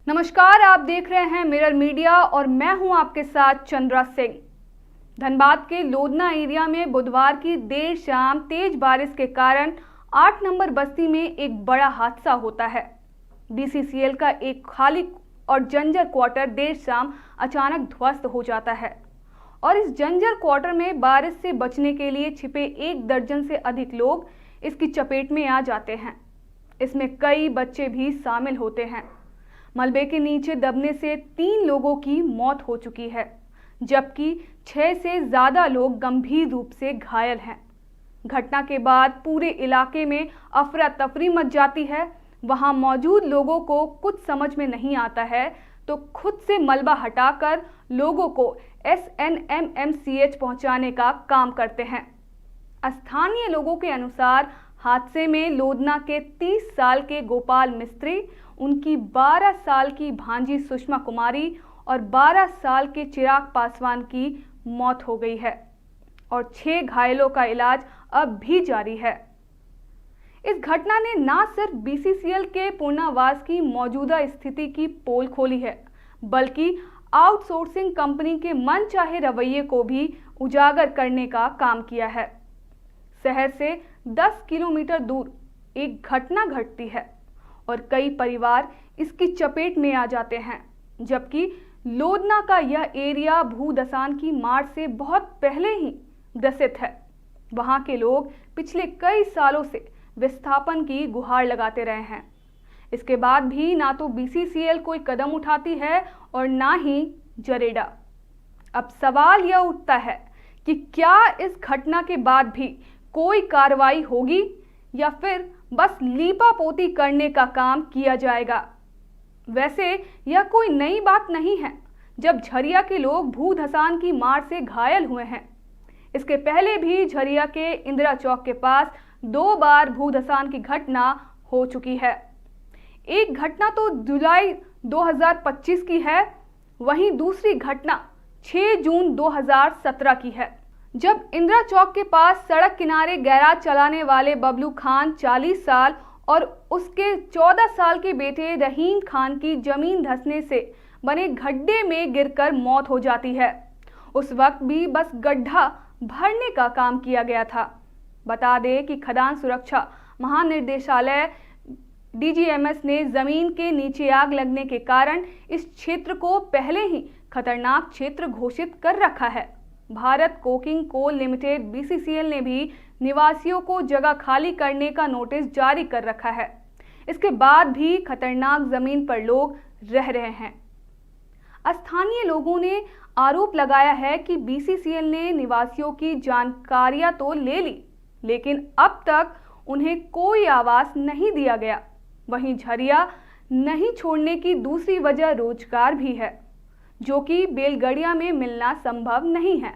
नमस्कार, आप देख रहे हैं मिरर मीडिया और मैं हूं आपके साथ चंद्रा सिंह। धनबाद के लोधना एरिया में बुधवार की देर शाम तेज बारिश के कारण 8 नंबर बस्ती में एक बड़ा हादसा होता है। बीसीसीएल का एक खाली और जंजर क्वार्टर देर शाम अचानक ध्वस्त हो जाता है और इस जंजर क्वार्टर में बारिश से बचने के लिए छिपे 1 दर्जन से अधिक लोग इसकी चपेट में आ जाते हैं। इसमें कई बच्चे भी शामिल होते हैं। मलबे के नीचे दबने से 3 लोगों की मौत हो चुकी है, जबकि 6 से ज़्यादा लोग गंभीर रूप से घायल हैं। घटना के बाद पूरे इलाके में अफरा तफरी मच जाती है। वहां मौजूद लोगों को कुछ समझ में नहीं आता है तो खुद से मलबा हटाकर लोगों को SNMMCH पहुंचाने का काम करते हैं। स्थानीय लोगों के अनुसार हादसे में लोधना के 30 साल के गोपाल मिस्त्री, उनकी 12 साल की भांजी सुषमा कुमारी और 12 साल के चिराग पासवान की मौत हो गई है और 6 घायलों का इलाज अब भी जारी है। इस घटना ने न सिर्फ बीसीसीएल के पूर्णावास की मौजूदा स्थिति की पोल खोली है, बल्कि आउटसोर्सिंग कंपनी के मनचाहे रवैये को भी उजागर करने का काम किया है। शहर से 10 किलोमीटर दूर एक घटना घटती है और कई परिवार इसकी चपेट में आ जाते हैं, जबकि लोधना का यह एरिया भूदसान की मार से बहुत पहले ही ग्रसित है। वहां के लोग पिछले कई सालों से विस्थापन की गुहार लगाते रहे हैं। इसके बाद भी ना तो बीसीसीएल कोई कदम उठाती है और ना ही जरेडा। अब सवाल यह उठता है कि क्या इस घटना के बाद भी कोई कार्रवाई होगी या फिर बस लीपापोती करने का काम किया जाएगा। वैसे यह कोई नई बात नहीं है जब झरिया के लोग भूधसान की मार से घायल हुए हैं। इसके पहले भी झरिया के इंदिरा चौक के पास 2 बार भूधसान की घटना हो चुकी है। एक घटना तो जुलाई 2025 की है, वहीं दूसरी घटना 6 जून 2017 की है, जब इंदिरा चौक के पास सड़क किनारे गैराज चलाने वाले बबलू खान 40 साल और उसके 14 साल के बेटे रहीम खान की जमीन धंसने से बने गड्ढे में गिरकर मौत हो जाती है। उस वक्त भी बस गड्ढा भरने का काम किया गया था। बता दें कि खदान सुरक्षा महानिदेशालय DGMS ने जमीन के नीचे आग लगने के कारण इस क्षेत्र को पहले ही खतरनाक क्षेत्र घोषित कर रखा है। Bharat coking coal limited BCCL ने भी निवासियों को जगह खाली करने का नोटिस जारी कर रखा है। इसके बाद भी खतरनाक जमीन पर लोग रह रहे हैं। स्थानीय लोगों ने आरोप लगाया है कि BCCL ने निवासियों की जानकारियां तो ले ली, लेकिन अब तक उन्हें कोई आवास नहीं दिया गया। वहीं झरिया नहीं छोड़ने की दूसरी वजह रोजगार भी है, जो कि बेलगड़िया में मिलना संभव नहीं है।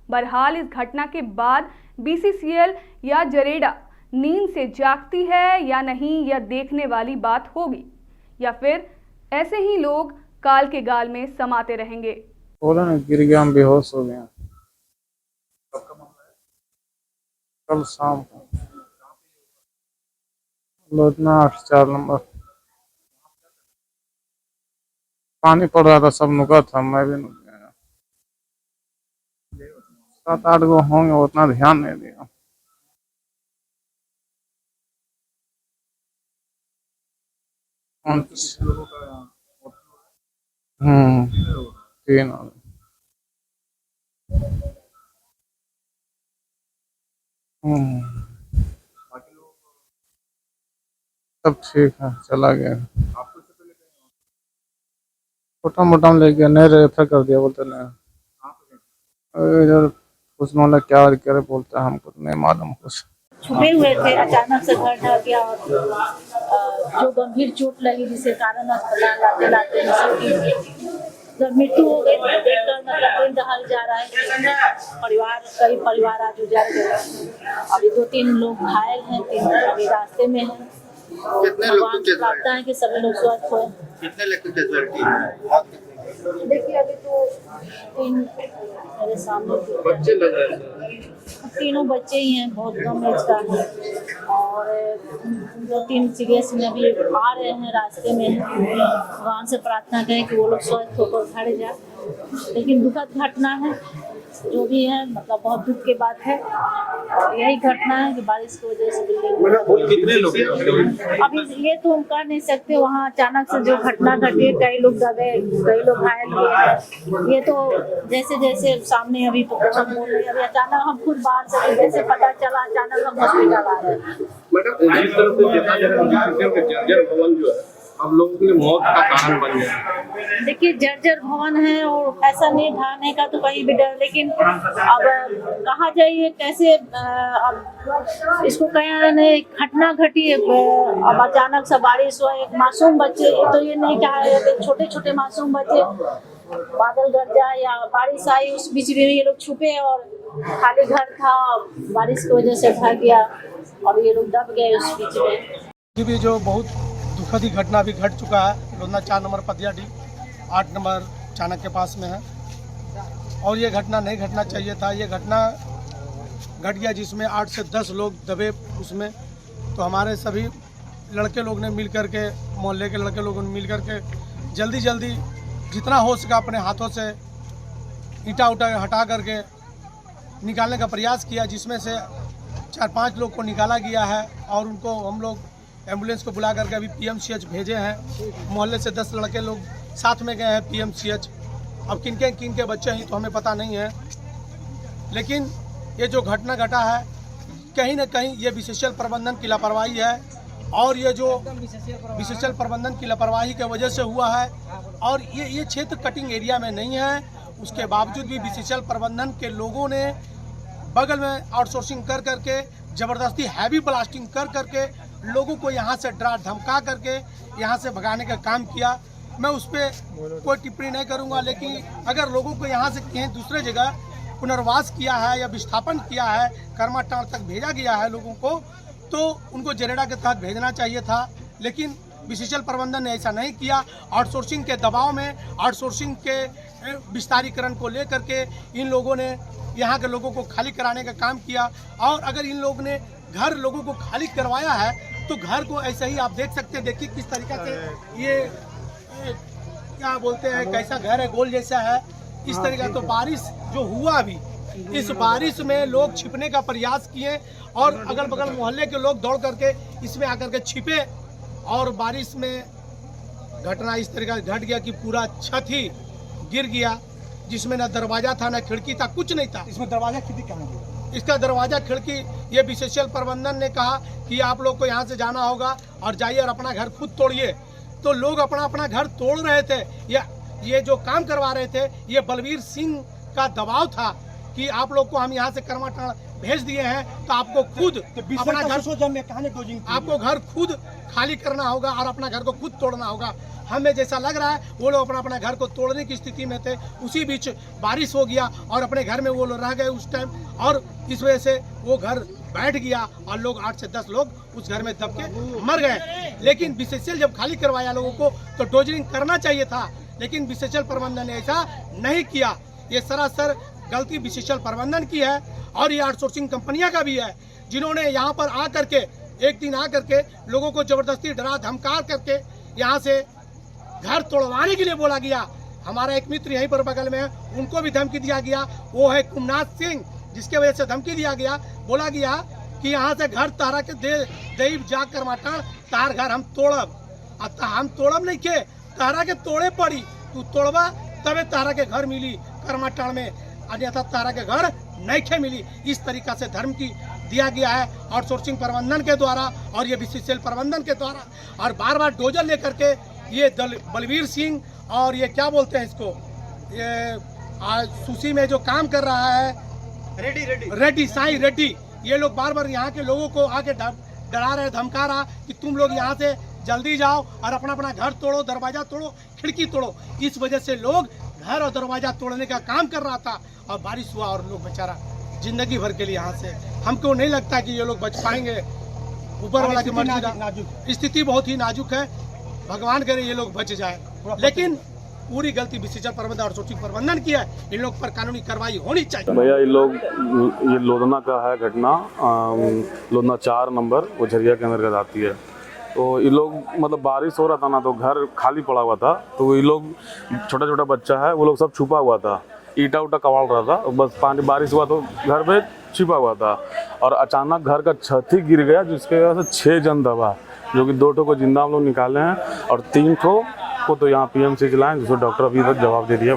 बहरहाल इस घटना के बाद BCCL या जरेडा नींद से जागती है या नहीं, यह देखने वाली बात होगी, या फिर ऐसे ही लोग काल के गाल में समाते रहेंगे। बोला ना, गिर गया, हम बेहोश हो गया। कल शाम को लोधना 8-4 नंबर पानी पड़ रहा था, सब नुका था, मैं भी नुक गया। 7-8 गो होंगे, उतना ध्यान नहीं दिया। तीन सब ठीक है, चला गया। छोटा मोटा ले गया, नहीं रेफर कर दिया, बोलते नहीं इधर कुछ मामला क्या करे, बोलता है हमको तो नहीं मालूम कुछ। छुपे हुए थे, अचानक से घर ढह गया और जो गंभीर चोट लगी जिसके कारण अस्पताल लाते लाते जब मृत्यु हो गई, देखकर मतलब कोई दहाल जा रहा है। परिवार, कई परिवार आज उजाड़ गए। अभी 2-3 लोग घायल हैं, 3 अभी रास्ते में हैं। कितने लोग लगता है कि सभी लोग स्वस्थ हुए। कितने लोग की कैजुअलिटी है? देखिए अभी तो 3 मेरे सामने बच्चे लग रहे थे। तीनों बच्चे ही हैं, बहुत कम एज का है और 2-3 सीरियस में भी आ रहे हैं, रास्ते में भगवान से प्रार्थना करें कि वो लोग स्वस्थ होकर घर जाए। लेकिन दुखद घटना है, जो भी है मतलब बहुत दुख की बात है और यही घटना है कि बारिश की वजह से बिल्डिंग। कितने लोग हैं? अभी ये तो हम कह नहीं सकते, वहाँ अचानक से जो घटना घटी, कई लोग दबे, कई लोग घायल हुए हैं। ये तो जैसे जैसे सामने अभी तो हम बोल रहे हैं, अभी अचानक हम खुद बाहर से जैसे पता चला अचानक हम हॉस्पिटल आ रहे हैं। मैडम जिस तरह से देखा जा रहा है जर्जर भवन जो है अब लोगों के लिए मौत का कारण बन गया है। देखिए जर्जर भवन है और ऐसा नहीं ढाने का तो कहीं भी डर, लेकिन अब कहा जाइए कैसे अब इसको कहीं घटना घटी है, अब अचानक से बारिश हुआ, एक मासूम बच्चे, तो ये नहीं कहा है छोटे छोटे मासूम बच्चे बादल गरजा या बारिश आई उस बीच में ये लोग छुपे और खाली घर था, बारिश की वजह से ढह गया और ये लोग दब गए उस बीच में। ये भी जो बहुत दुखद ही घटना भी घट चुका है, लोधना 4 नंबर पतियाडी 8 नंबर चाणक्य के पास में है और ये घटना नहीं घटना चाहिए था। ये घटना घट गया जिसमें 8 से 10 लोग दबे उसमें। तो हमारे सभी लड़के लोग ने मिल कर के, मोहल्ले के लड़के लोगों ने मिल कर के जल्दी जल्दी जितना हो सका अपने हाथों से ईटा उटा हटा करके निकालने का प्रयास किया, जिसमें से 4-5 लोग को निकाला गया है और उनको हम लोग एम्बुलेंस को बुला करके अभी PMCH भेजे हैं। मोहल्ले से 10 लड़के लोग साथ में गए हैं PMCH। अब किन के बच्चे हैं तो हमें पता नहीं है, लेकिन ये जो घटना घटा है कहीं ना कहीं ये विशेषज्ञ प्रबंधन की लापरवाही है और ये जो विशेषज्ञ प्रबंधन की लापरवाही की वजह से हुआ है और ये क्षेत्र कटिंग एरिया में नहीं है, उसके बावजूद भी विशेषज्ञ प्रबंधन के लोगों ने बगल में आउटसोर्सिंग कर करके ज़बरदस्ती हैवी ब्लास्टिंग कर करके लोगों को यहाँ से डरा धमका करके यहाँ से भगाने का काम किया। मैं उस पर कोई टिप्पणी नहीं करूँगा, लेकिन अगर लोगों को यहाँ से कहीं दूसरे जगह पुनर्वास किया है या विस्थापन किया है, कर्माटाण तक भेजा गया है लोगों को, तो उनको जरेडा के तहत भेजना चाहिए था। लेकिन विशेषज्ञ प्रबंधन ने ऐसा नहीं किया। आउटसोर्सिंग के दबाव में, आउटसोर्सिंग के विस्तारीकरण को लेकर के इन लोगों ने यहाँ के लोगों को खाली कराने का काम किया और अगर इन लोगों ने घर लोगों को खाली करवाया है तो घर को ऐसे ही आप देख सकते हैं। देखिए किस तरीका से ये क्या बोलते हैं, कैसा घर है, गोल जैसा है इस तरीका। तो बारिश जो हुआ अभी, इस बारिश में लोग छिपने का प्रयास किए और अगल बगल मोहल्ले के लोग दौड़ करके इसमें आकर के छिपे और बारिश में घटना इस तरीका घट गया कि पूरा छत ही गिर गया, जिसमें न दरवाजा था न खिड़की था, कुछ नहीं था। इसमें दरवाजा खिड़की कहाँ गया? इसका दरवाजा खिड़की ये विशेषज्ञ प्रबंधन ने कहा कि आप लोग को यहाँ से जाना होगा और जाइए और अपना घर खुद तोड़िए। तो लोग अपना अपना घर तोड़ रहे थे। ये जो काम करवा रहे थे ये बलवीर सिंह का दबाव था कि आप लोग को हम यहाँ से कर्माटाण भेज दिए हैं तो आपको खुद अपना घर, आपको घर खुद खाली करना होगा और अपना घर को खुद तोड़ना होगा। हमें जैसा लग रहा है वो लोग अपना अपना घर को तोड़ने की स्थिति में थे, उसी बीच बारिश हो गया और अपने घर में वो लोग रह गए उस टाइम और इस वजह से वो घर बैठ गया और लोग 8 से 10 लोग उस घर में दब के मर गए। लेकिन विशेषज्ञ जब खाली करवाया लोगों को तो डोजरिंग करना चाहिए था, लेकिन विशेषज्ञ प्रबंधन ने ऐसा नहीं किया। ये सरासर गलती विशेषज्ञ प्रबंधन की है और ये आउटसोर्सिंग कंपनियां का भी है, जिन्होंने यहाँ पर आकर के एक दिन आकर के लोगों को जबरदस्ती डरा धमका करके यहाँ से घर तोड़वाने के लिए बोला गया। हमारा एक मित्र यहीं पर बगल में है, उनको भी धमकी दिया गया, वो है कुमनाथ सिंह, जिसके वजह से धमकी दिया गया, बोला गया कि यहाँ से घर तारा के दे जाग कर माटाण तार घर हम तोड़ब। हम तोड़ब नहीं के, तारा के तोड़े पड़ी, तू तोड़बा तबे तारा के घर मिली कर्माटाण में, अन्यथा तारा के घर नहीं खे मिली। इस तरीका से धमकी दिया गया है आउटसोर्सिंग प्रबंधन के द्वारा और ये विशेषज्ञ प्रबंधन के द्वारा और बार बार डोजर लेकर के ये बलवीर सिंह और ये क्या बोलते हैं इसको, ये सुशी में जो काम कर रहा है रेड्डी साई रेड्डी, ये लोग बार बार यहाँ के लोगों को आके डरा रहे, धमका रहा कि तुम लोग यहाँ से जल्दी जाओ और अपना अपना घर तोड़ो, दरवाजा तोड़ो, खिड़की तोड़ो। इस वजह से लोग घर और दरवाजा तोड़ने का काम कर रहा था और बारिश हुआ और लोग बेचारा जिंदगी भर के लिए यहाँ से, हमको नहीं लगता कि ये लोग बच पाएंगे। ऊपर वाला की मर्जी, स्थिति बहुत ही नाजुक है, भगवान करे ये लोग बच जाए। लेकिन पूरी गलती विसर्जन प्रबंधन और शूटिंग प्रबंधन की है। इन लोग पर कानूनी कार्रवाई होनी चाहिए। भैया ये लोधना का है घटना, लोधना 4 नंबर वो झरिया के अंदर आती है। तो ये लोग मतलब बारिश हो रहा था ना, तो घर खाली पड़ा हुआ था, तो ये लोग छोटा छोटा बच्चा है वो लोग सब छुपा हुआ था, ईटा उटा कबाड़ रहा था, बस पानी बारिश हुआ तो घर में छिपा हुआ था और अचानक घर का छत ही गिर गया, जिसके वजह से 6 जन दबा, जो कि 2 ठो को जिंदा हम लोग निकाले हैं और 3 ठो को तो यहाँ PMC लाए, जिसको डॉक्टर अभी तक जवाब दे दिया।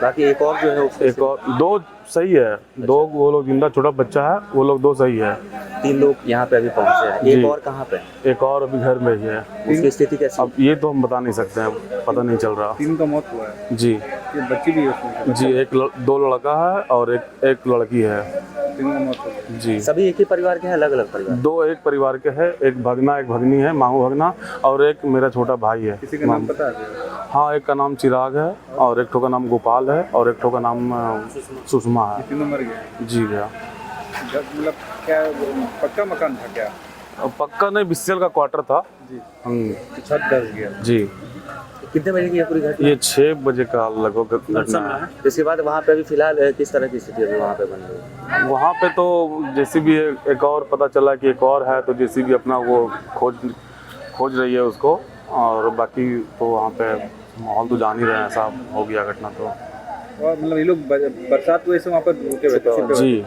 बाकी एक और जो है एक और 2 सही है, 2 वो लोग जिंदा, छोटा बच्चा है वो लोग 2 सही है। 3 लोग यहाँ पे अभी पहुँचे हैं, एक और कहाँ पे? एक और अभी घर में ही है। उसकी स्थिति कैसी? अब ये तो हम बता नहीं सकते हैं, पता नहीं चल रहा। 3 का मौत हुआ है जी। ये बच्ची भी है उसमें? जी, 2 लड़का है और एक लड़की है। 3 का मौत हुआ है। जी। सभी एक ही परिवार के हैं, अलग अलग परिवार? 2 एक परिवार के हैं, एक भगना एक भगनी है, मामू भगना, और एक मेरा छोटा भाई है। किसी का नाम पता है? हाँ, एक का नाम चिराग है और एक ठो का नाम गोपाल है और एक ठो का नाम सुषमा है। 3 मर गए? जी भैया। मतलब क्या पक्का मकान था क्या? पक्का नहीं, BCL का क्वार्टर था जी। छत धस गया? जी। कितने बजे की है पूरी घटना? ये 6 बजे का लगभग घटना है। इसके बाद वहाँ पे अभी फिलहाल किस तरह की स्थिति अभी वहाँ पे बन रही है? वहाँ पे तो जैसे भी एक और पता चला कि एक और है, तो जैसे भी अपना वो खोज रही है उसको, और बाकी तो वहाँ पे माहौल तो जान ही रहे हैं, ऐसा हो गया घटना तो। और मतलब ये लोग बरसात हुए से वहाँ पर रुके हुए थे? जी।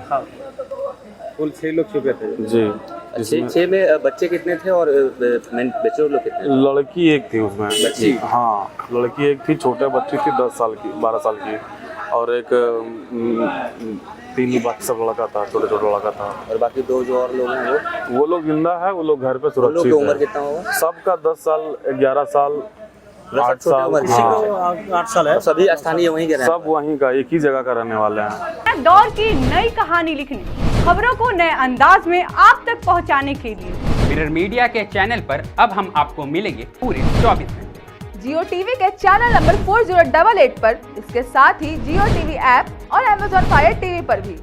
कुल 6 लोग छुपे थे? जी। 6 में बच्चे कितने थे और बच्चे लोग कितने थे? लड़की एक थी उसमें। बच्ची? हाँ, लड़की एक थी, छोटे बच्ची थी 10 साल की 12 साल की, और एक 3 बाकी सब लड़का था, छोटे छोटे लड़का था। और बाकी 2 जो और लोग हैं वो लोग जिंदा है, वो लोग घर पे उन लोग की सुरक्षित उम्र है। कितना होगा? सबका 10 साल 11 साल 8 साल। हाँ, 8 साल है। सभी स्थानीय वहीं के रहने सब वहीं का, एक ही जगह का रहने वाले हैं। दौर की नई कहानी लिखने, खबरों को नए अंदाज में आप तक पहुंचाने के लिए मिरर मीडिया के चैनल पर अब हम आपको मिलेंगे पूरे 24 घंटे। जियो टीवी के चैनल नंबर 4088 पर, इसके साथ ही जियो टीवी ऐप और Amazon Fire TV पर भी।